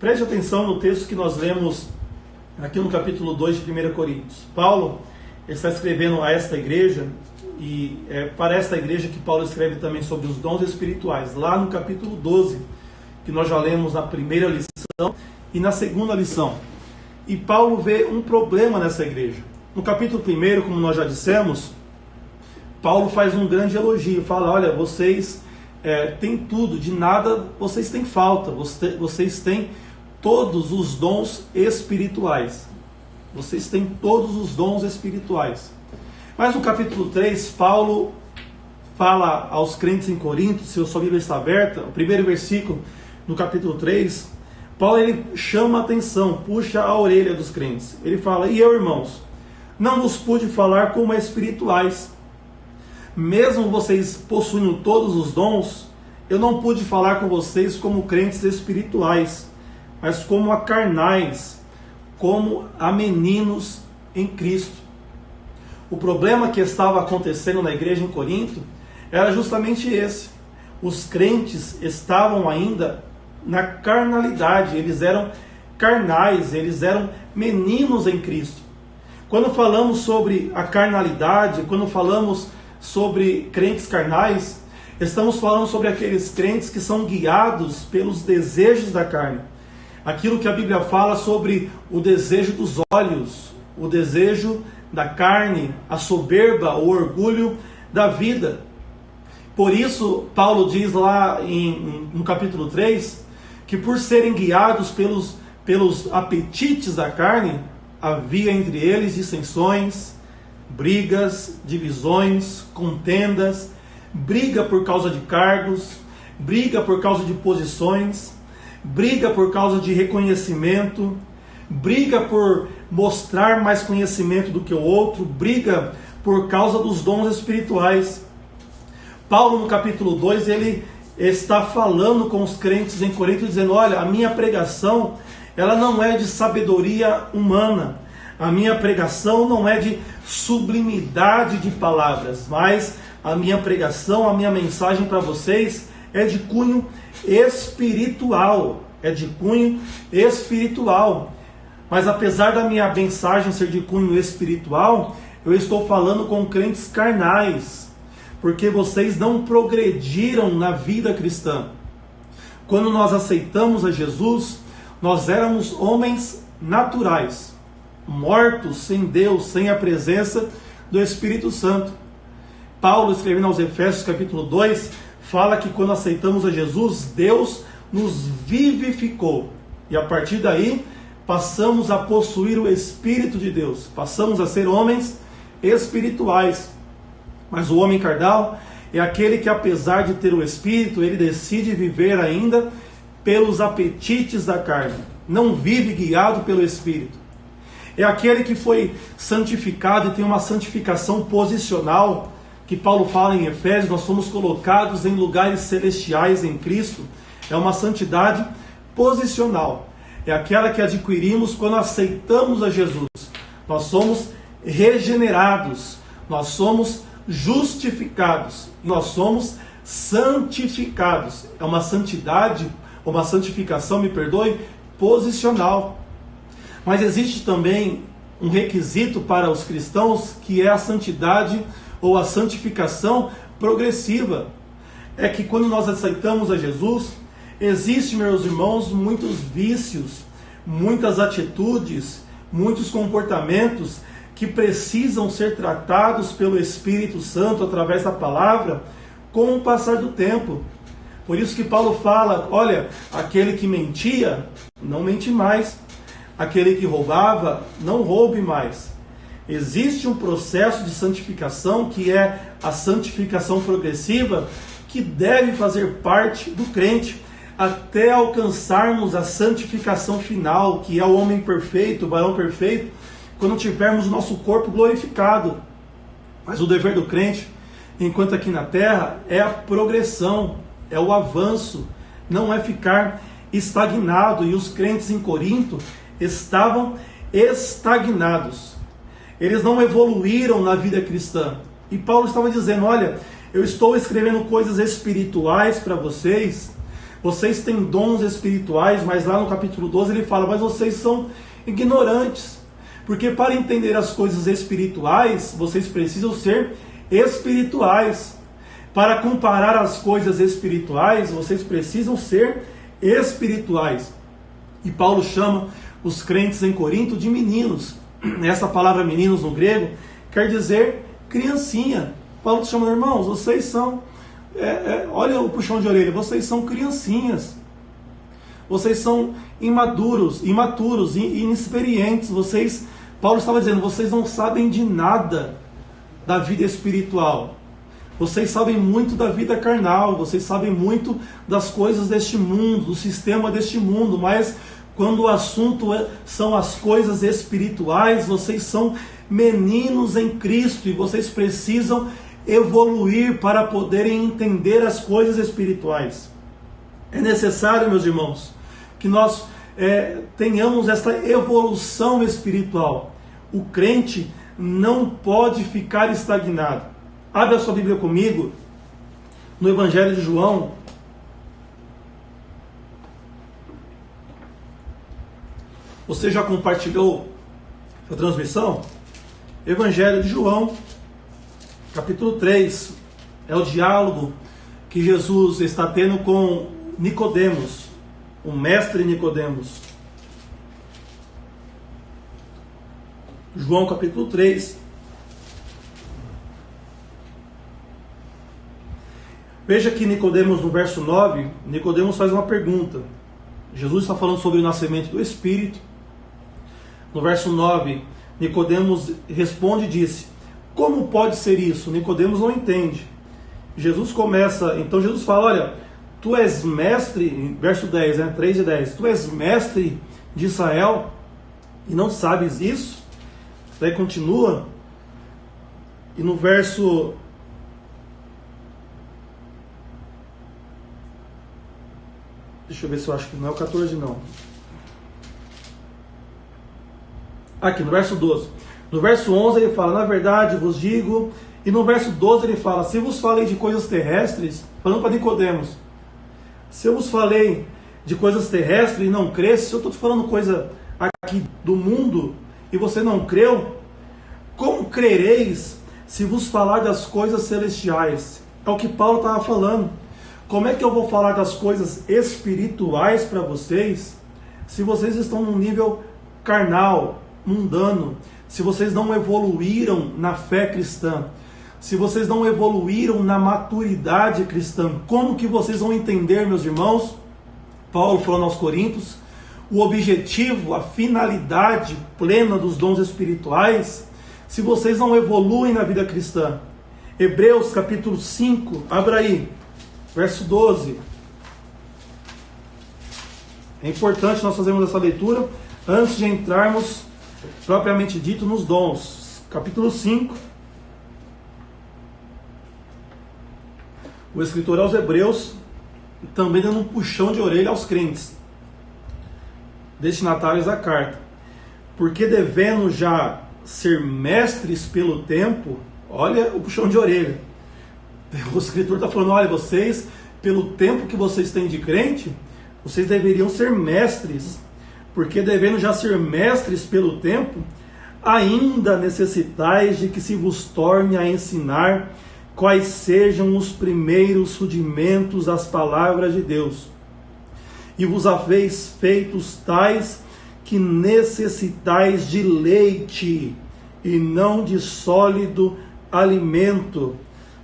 Preste atenção no texto que nós lemos aqui no capítulo 2 de 1 Coríntios. Paulo está escrevendo a esta igreja, e é para esta igreja que Paulo escreve também sobre os dons espirituais, lá no capítulo 12, que nós já lemos na primeira lição e na segunda lição. E Paulo vê um problema nessa igreja. No capítulo 1, como nós já dissemos, Paulo faz um grande elogio, fala: olha, vocês têm tudo, de nada vocês têm falta, vocês têm todos os dons espirituais. Vocês têm todos os dons espirituais. Mas no capítulo 3, Paulo fala aos crentes em Corinto, se a sua Bíblia está aberta, o primeiro versículo no capítulo 3, Paulo ele chama a atenção, puxa a orelha dos crentes. Ele fala: e eu, irmãos, não vos pude falar como espirituais. Mesmo vocês possuindo todos os dons, eu não pude falar com vocês como crentes espirituais, mas como a carnais, como a meninos em Cristo. O problema que estava acontecendo na igreja em Corinto era justamente esse. Os crentes estavam ainda na carnalidade, eles eram carnais, eles eram meninos em Cristo. Quando falamos sobre a carnalidade, quando falamos sobre crentes carnais, estamos falando sobre aqueles crentes que são guiados pelos desejos da carne. Aquilo que a Bíblia fala sobre o desejo dos olhos, o desejo da carne, a soberba, o orgulho da vida. Por isso, Paulo diz lá no capítulo 3, que por serem guiados pelos apetites da carne, havia entre eles dissensões, brigas, divisões, contendas, briga por causa de cargos, briga por causa de posições, briga por causa de reconhecimento, briga por mostrar mais conhecimento do que o outro, briga por causa dos dons espirituais. Paulo, no capítulo 2, ele está falando com os crentes em Corinto, dizendo: olha, a minha pregação, ela não é de sabedoria humana, a minha pregação não é de sublimidade de palavras, mas a minha pregação, a minha mensagem para vocês é de cunho espiritual, Mas apesar da minha mensagem ser de cunho espiritual, eu estou falando com crentes carnais, porque vocês não progrediram na vida cristã. Quando nós aceitamos a Jesus, nós éramos homens naturais, mortos sem Deus, sem a presença do Espírito Santo. Paulo, escrevendo aos Efésios capítulo 2, fala que quando aceitamos a Jesus, Deus nos vivificou. E a partir daí, passamos a possuir o Espírito de Deus. Passamos a ser homens espirituais. Mas o homem carnal é aquele que, apesar de ter o Espírito, ele decide viver ainda pelos apetites da carne. Não vive guiado pelo Espírito. É aquele que foi santificado e tem uma santificação posicional, que Paulo fala em Efésios: nós somos colocados em lugares celestiais em Cristo. É uma santidade posicional. É aquela que adquirimos quando aceitamos a Jesus. Nós somos regenerados, nós somos justificados, nós somos santificados. É uma santidade, uma santificação, posicional. Mas existe também um requisito para os cristãos, que é a santidade ou a santificação progressiva. É que quando nós aceitamos a Jesus, existem, meus irmãos, muitos vícios, muitas atitudes, muitos comportamentos que precisam ser tratados pelo Espírito Santo através da palavra com o passar do tempo. Por isso que Paulo fala: olha, aquele que mentia, não mente mais. Aquele que roubava, não roube mais. Existe um processo de santificação, que é a santificação progressiva, que deve fazer parte do crente, até alcançarmos a santificação final, que é o homem perfeito, o varão perfeito, quando tivermos o nosso corpo glorificado. Mas o dever do crente, enquanto aqui na terra, é a progressão, é o avanço, não é ficar estagnado. E os crentes em Corinto estavam estagnados. Eles não evoluíram na vida cristã. E Paulo estava dizendo: olha, eu estou escrevendo coisas espirituais para vocês, vocês têm dons espirituais, mas lá no capítulo 12 ele fala, mas vocês são ignorantes. Porque para entender as coisas espirituais, vocês precisam ser espirituais. Para comparar as coisas espirituais, vocês precisam ser espirituais. E Paulo chama os crentes em Corinto de meninos. Essa palavra meninos no grego quer dizer criancinha. Paulo chama, irmãos, vocês são, olha o puxão de orelha, vocês são criancinhas. Vocês são imaturos, inexperientes. Paulo estava dizendo, vocês não sabem de nada da vida espiritual. Vocês sabem muito da vida carnal, vocês sabem muito das coisas deste mundo, do sistema deste mundo, mas quando o assunto são as coisas espirituais, vocês são meninos em Cristo e vocês precisam evoluir para poderem entender as coisas espirituais. É necessário, meus irmãos, que nós tenhamos esta evolução espiritual. O crente não pode ficar estagnado. Abre a sua Bíblia comigo, no Evangelho de João. Você já compartilhou a transmissão? Evangelho de João, capítulo 3. É o diálogo que Jesus está tendo com Nicodemos, o mestre Nicodemos. João, capítulo 3. Veja que Nicodemos, no verso 9, Nicodemos faz uma pergunta. Jesus está falando sobre o nascimento do Espírito. No verso 9, Nicodemos responde e disse, como pode ser isso? Nicodemos não entende. Jesus começa, então Jesus fala, olha, tu és mestre, verso 10, 3 e 10, tu és mestre de Israel e não sabes isso? Daí continua, e no verso... Deixa eu ver se eu acho que não é o 14, não. Aqui, no verso 12. No verso 11 ele fala, na verdade vos digo... E no verso 12 ele fala, se vos falei de coisas terrestres, falando para Nicodemos, se eu vos falei de coisas terrestres e não cresse, se eu estou te falando coisa aqui do mundo e você não creu, como crereis se vos falar das coisas celestiais? É o que Paulo estava falando. Como é que eu vou falar das coisas espirituais para vocês se vocês estão num nível carnal, mundano, se vocês não evoluíram na fé cristã, se vocês não evoluíram na maturidade cristã? Como que vocês vão entender, meus irmãos? Paulo falando aos Coríntios, o objetivo, a finalidade plena dos dons espirituais, se vocês não evoluem na vida cristã. Hebreus capítulo 5, abra aí. Verso 12. É importante nós fazermos essa leitura antes de entrarmos propriamente dito nos dons. Capítulo 5. O escritor aos Hebreus também dando um puxão de orelha aos crentes, destinatários da carta. Porque devendo já ser mestres pelo tempo, olha o puxão de orelha. O escritor está falando, olha, vocês, pelo tempo que vocês têm de crente, vocês deveriam ser mestres, porque devendo já ser mestres pelo tempo, ainda necessitais de que se vos torne a ensinar quais sejam os primeiros rudimentos das palavras de Deus. E vos haveis feitos tais que necessitais de leite, e não de sólido alimento,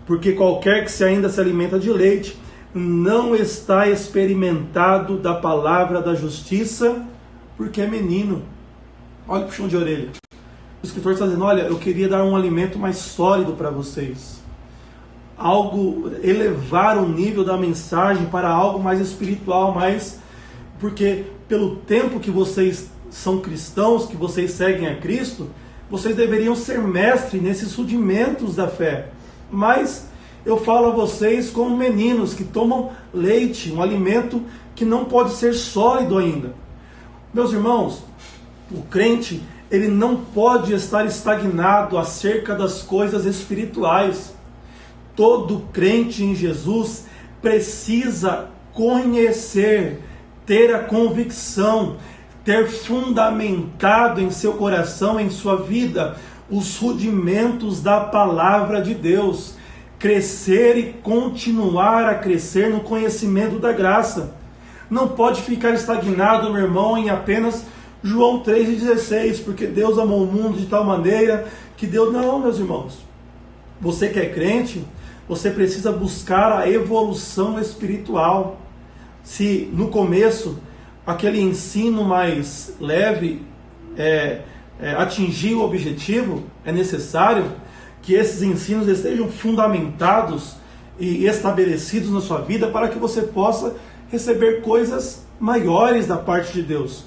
porque qualquer que ainda se alimenta de leite, não está experimentado da palavra da justiça, porque é menino. Olha o puxão de orelha. O escritor está dizendo, olha, eu queria dar um alimento mais sólido para vocês. Algo, elevar o nível da mensagem para algo mais espiritual, porque pelo tempo que vocês são cristãos, que vocês seguem a Cristo, vocês deveriam ser mestres nesses rudimentos da fé. Mas eu falo a vocês como meninos que tomam leite, um alimento que não pode ser sólido ainda. Meus irmãos, o crente, ele não pode estar estagnado acerca das coisas espirituais. Todo crente em Jesus precisa conhecer, ter a convicção, ter fundamentado em seu coração, em sua vida, os rudimentos da palavra de Deus. Crescer e continuar a crescer no conhecimento da graça. Não pode ficar estagnado, meu irmão, em apenas João 3,16, porque Deus amou o mundo de tal maneira que Deus... Não, meus irmãos. Você que é crente, você precisa buscar a evolução espiritual. Se no começo aquele ensino mais leve atingir o objetivo, é necessário que esses ensinos estejam fundamentados e estabelecidos na sua vida para que você possa receber coisas maiores da parte de Deus.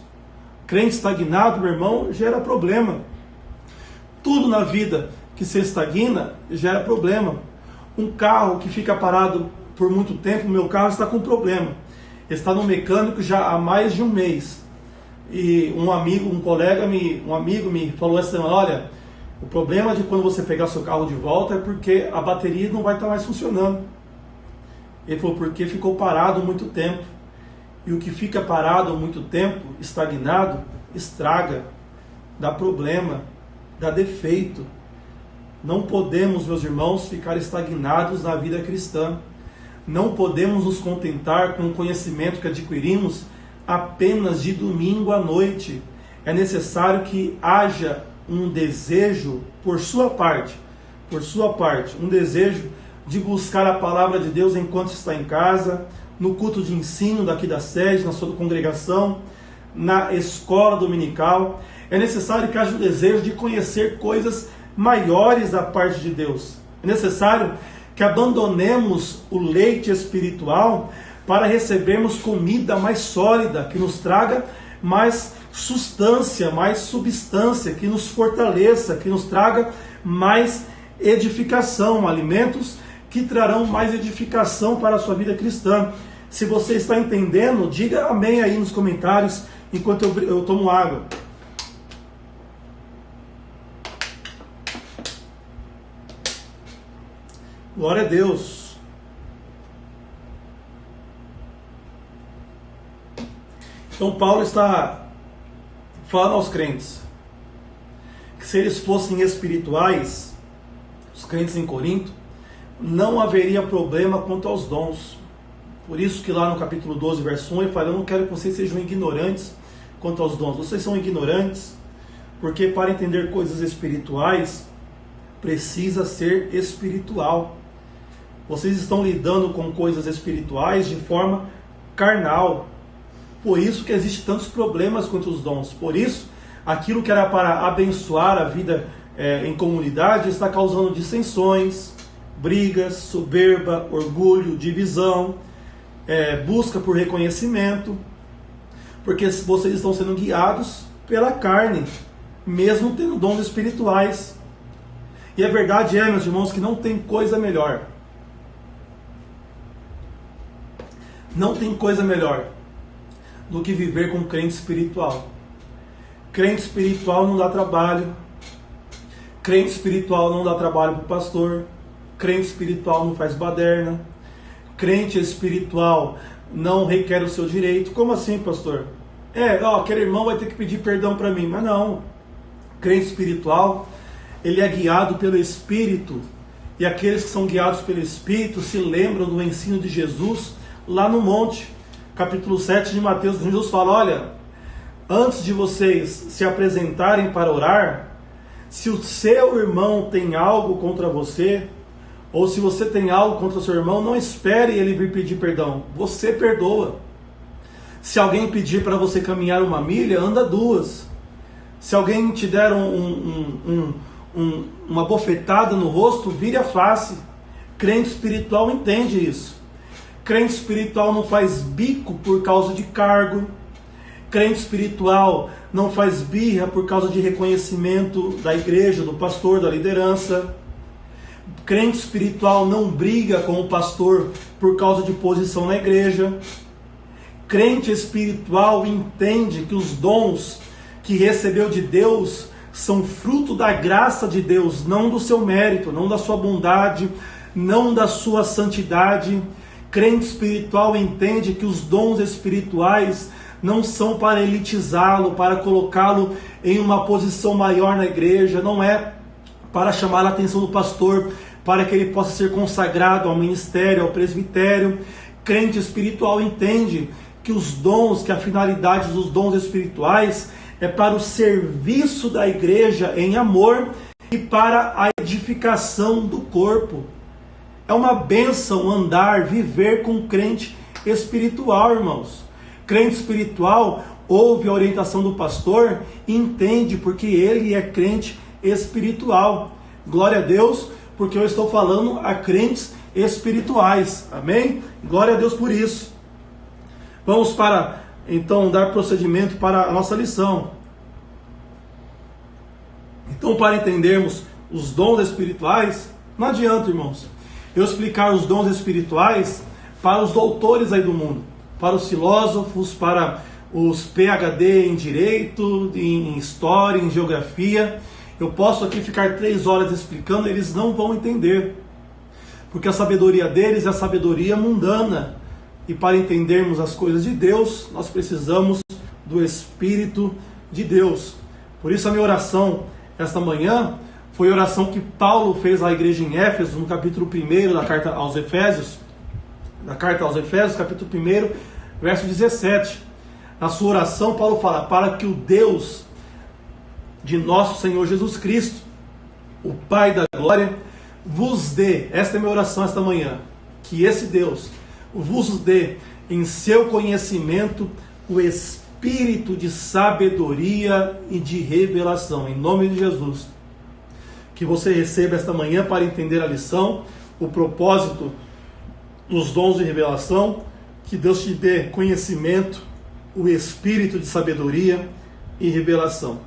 Crente estagnado, meu irmão, gera problema. Tudo na vida que se estagna gera problema. Um carro que fica parado por muito tempo, meu carro está com problema. Está no mecânico já há mais de um mês. E um amigo me falou essa semana, olha, o problema de quando você pegar seu carro de volta é porque a bateria não vai estar mais funcionando. Ele falou, porque ficou parado muito tempo. E o que fica parado muito tempo, estagnado, estraga, dá problema, dá defeito. Não podemos, meus irmãos, ficar estagnados na vida cristã. Não podemos nos contentar com o conhecimento que adquirimos apenas de domingo à noite. É necessário que haja um desejo por sua parte, um desejo de buscar a palavra de Deus enquanto está em casa, no culto de ensino daqui da sede, na sua congregação, na escola dominical. É necessário que haja o desejo de conhecer coisas maiores da parte de Deus. É necessário que abandonemos o leite espiritual para recebermos comida mais sólida, que nos traga mais substância, que nos fortaleça, que nos traga mais edificação, alimentos que trarão mais edificação para a sua vida cristã. Se você está entendendo, diga amém aí nos comentários, enquanto eu tomo água. Glória a Deus. Então Paulo está falando aos crentes que se eles fossem espirituais, os crentes em Corinto, não haveria problema quanto aos dons. Por isso que lá no capítulo 12, verso 1, ele fala, eu não quero que vocês sejam ignorantes quanto aos dons. Vocês são ignorantes porque para entender coisas espirituais, precisa ser espiritual. Vocês estão lidando com coisas espirituais de forma carnal. Por isso que existem tantos problemas quanto os dons. Por isso, aquilo que era para abençoar a vida em comunidade está causando dissensões, brigas, soberba, orgulho, divisão, busca por reconhecimento, porque vocês estão sendo guiados pela carne, mesmo tendo dons espirituais. E a verdade é, meus irmãos, que não tem coisa melhor. Não tem coisa melhor do que viver com um crente espiritual. Crente espiritual não dá trabalho. Crente espiritual não dá trabalho para o pastor. Crente espiritual não faz baderna. Crente espiritual não requer o seu direito. Como assim, pastor? Aquele irmão vai ter que pedir perdão para mim. Mas não. Crente espiritual, ele é guiado pelo Espírito. E aqueles que são guiados pelo Espírito se lembram do ensino de Jesus lá no monte. Capítulo 7 de Mateus, Jesus fala, olha, antes de vocês se apresentarem para orar, se o seu irmão tem algo contra você, ou se você tem algo contra o seu irmão, não espere ele vir pedir perdão. Você perdoa. Se alguém pedir para você caminhar 1 milha, anda 2. Se alguém te der uma bofetada no rosto, vire a face. Crente espiritual entende isso. Crente espiritual não faz bico por causa de cargo. Crente espiritual não faz birra por causa de reconhecimento da igreja, do pastor, da liderança. Crente espiritual não briga com o pastor por causa de posição na igreja. Crente espiritual entende que os dons que recebeu de Deus são fruto da graça de Deus, não do seu mérito, não da sua bondade, não da sua santidade. Crente espiritual entende que os dons espirituais não são para elitizá-lo, para colocá-lo em uma posição maior na igreja, não é para chamar a atenção do pastor, para que ele possa ser consagrado ao ministério, ao presbitério. Crente espiritual entende que os dons, que a finalidade dos dons espirituais é para o serviço da igreja em amor e para a edificação do corpo. É uma bênção andar, viver com crente espiritual, irmãos. Crente espiritual ouve a orientação do pastor e entende porque ele é crente espiritual. Glória a Deus, porque eu estou falando a crentes espirituais. Amém? Glória a Deus por isso. Vamos para, então, dar procedimento para a nossa lição. Então, para entendermos os dons espirituais, não adianta, irmãos, eu explicar os dons espirituais para os doutores aí do mundo, para os filósofos, para os PhD em Direito, em História, em Geografia. Eu posso aqui ficar 3 horas explicando, eles não vão entender, porque a sabedoria deles é a sabedoria mundana. E para entendermos as coisas de Deus, nós precisamos do Espírito de Deus. Por isso a minha oração esta manhã foi a oração que Paulo fez à igreja em Éfeso, no capítulo 1 da carta aos Efésios, capítulo 1, verso 17. Na sua oração, Paulo fala: para que o Deus de nosso Senhor Jesus Cristo, o Pai da glória, vos dê, esta é a minha oração esta manhã, que esse Deus vos dê em seu conhecimento o espírito de sabedoria e de revelação, em nome de Jesus. Que você receba esta manhã para entender a lição, o propósito dos dons de revelação, que Deus te dê conhecimento, o espírito de sabedoria e revelação.